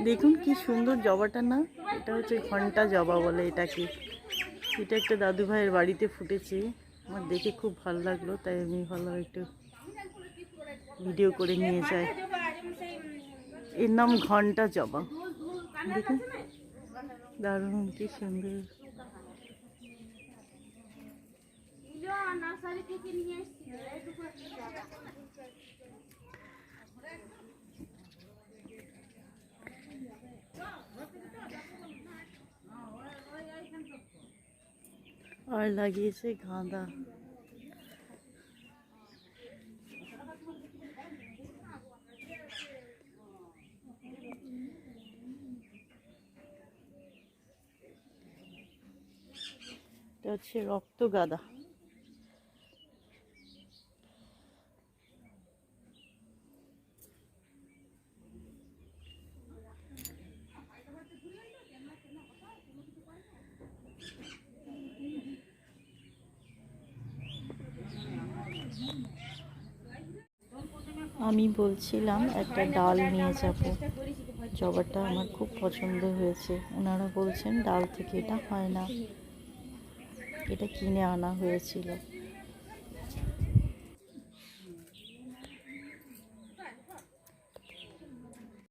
দেখুন কি সুন্দর জবাটা না, এটা হচ্ছে ঘন্টা জবা বলে এটাকে। এটা একটা দাদু ভাইয়ের বাড়িতে ফুটেছে, আমার দেখে খুব ভালো লাগলো, তাই আমি ভালো একটু ভিডিও করে নিয়ে যাই। এর নাম ঘন্টা জবা, দেখুন দারুণ কি সুন্দর। আর লাগিয়েছে গাঁদা। এটা হচ্ছে রক্ত গাঁদা। আমি বলছিলাম একটা ডাল নিয়ে যাব, জবাটা আমার খুব পছন্দ হয়েছে। ওনারা বলছেন ডাল থেকে এটা হয় না, এটা কিনে আনা হয়েছিল।